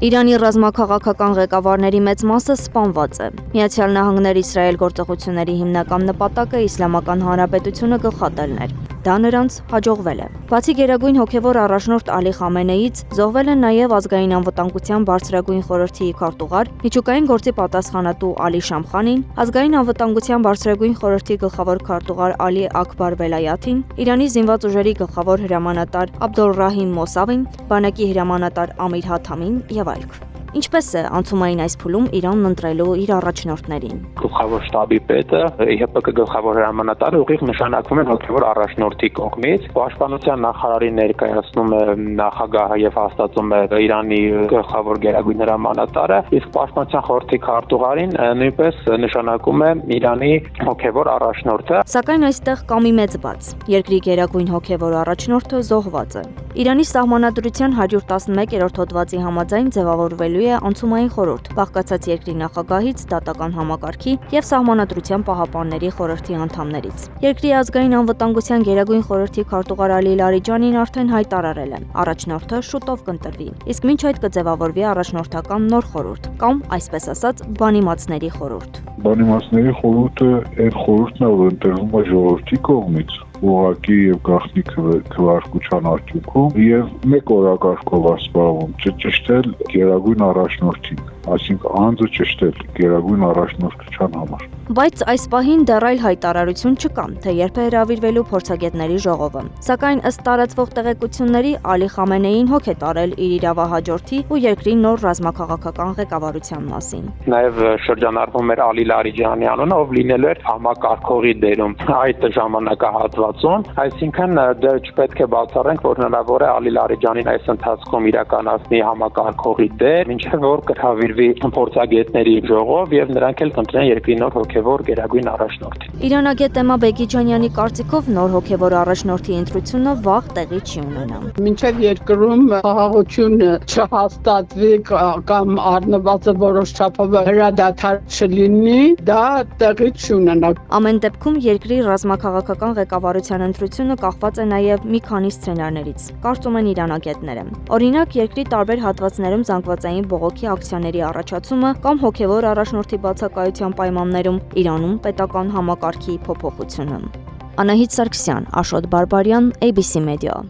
Իրանի ռազմաքաղաքական ղեկավարների մեծ մասը սպանված է։ Միացյալ Նահանգներ Իսրայել գործողությունների հիմնական նպատակը Իսլամական Հանրապետությունը գլխատելն էր։ Դա նրանց հաջողվել է։ Բացի գերագույն հոգևոր առաջնորդ Ալի Խամենեից, զոհվել են նաև ազգային անվտանգության բարձրագույն խորհրդի քարտուղար, միջուկային գործի պատասխանատու Ալի Շամխանին, ազգային անվտանգության բարձրագույն խորհրդի գլխավոր քարտուղար Ալի Աքբար Վելայաթին, Իրանի զինված ուժերի գլխավոր հրամանատար Աբդոլռահիմ Մոսավին, բանակի հրամանատար Ամիր Հաթամին եւ այլք։ Ինչպես է անցումային այս փուլում Իրանն ընտրելու իր առաջնորդներին։ Գլխավոր շտաբի պետը, ՀՊԿ գլխավոր հրամանատարը ուղիղ նշանակվում են հոգևոր առաջնորդի կողմից։ Պաշտպանության նախարարի ներկայացնում է նախագահը եւ հաստատում է Իրանի գլխավոր գերագույն հրամանատարը, իսկ պաշտպանության խորհրդի քարտուղարին նույնպես նշանակում է Իրանի հոգևոր առաջնորդը։ Սակայն այստեղ կա մի մեծ բաց։ Երկրի գերագույն հոգևոր առաջնորդը զոհված է։ Իրանի սահմանադրության 111-րդ հոդվածի համաձայն ձևավորվելու է անցումային խորհուրդ, բաղկացած երկրի նախագահից, դատական համակարգի եւ սահմանադրության պահապանների խորհրդի անդամներից։ Երկրի ազգային անվտանգության գերագույն խորհրդի քարտուղար Ալի Լարիջանին արդեն հայտարարել է, առաջնորդը շուտով կընտրվի, իսկ մինչ այդ կձևավորվի առաջնորդական նոր խորհուրդ, կամ այսպես ասած, բանիմացների խորհուրդ։ Բանիմացների խորհուրդը այդ խորհուրդն է, որ ընտրվում է ժողովրդի կողմից, ուղղակի եւ գաղտնի քվեարկության արդյունքում եւ մեկ օրակարգով ասպարվում ճշտել գերագույն առաջնորդին, այսինքն անձը ճշտել գերագույն առաջնորդության համար։ Բայց այս պահին դեռ այլ հայտարարություն չկա, թե երբ է հրավիրվելու փորձագետների ժողովը։ Սակայն ըստ տարածվող տեղեկությունների Ալի Խամենեին հոգ է տարել իր իրավահաջորդի ու երկրի նոր ռազմաքաղաքական ղեկավարության մասին։ Նաև շրջանառվում էր Ալի Լարիջանի անունը, ով լինելու էր համակարգողի դերում այդ ժամանակահատվածում, այսինքն դեռ չպետք է բացառենք, որ հնարավոր է Ալի Լարիջանին այս ընթացքում իրականացնի համակարգողի դեր, մինչև որ կհրավիրվի փորձագետների ժողով եւ նրանք էլ կընտրեն երկրի նոր հոգևոր գերագույն առաջնորդ։ Իրանագետ Էմա Բեգիջանյանի կարծիքով նոր հոգևոր առաջնորդի ընտրությունը վաղ տեղի չի ունենա։ Մինչև երկրում խաղաղություն չհաստատվի կամ առնվազն որոշ չափով հրադադար չլինի, դա տեղի չունենա։ Ամեն դեպքում երկրի ռազմաքաղաքական ղեկավարության ընտրությունը կախված է նաև մի քանի սցենարներից, կարծում են իրանագետները։ Օրինակ, երկրի տարբեր հատվածներում զանգվածային բողոքի ակցիաների առաջացումը կամ հոգևոր առաջնորդի բացակայության պայմաններում Իրանում պետական համակարգի փոփոխությունը։ Անահիտ Սարգսյան, Աշոտ Բարբարյան, ABC Media։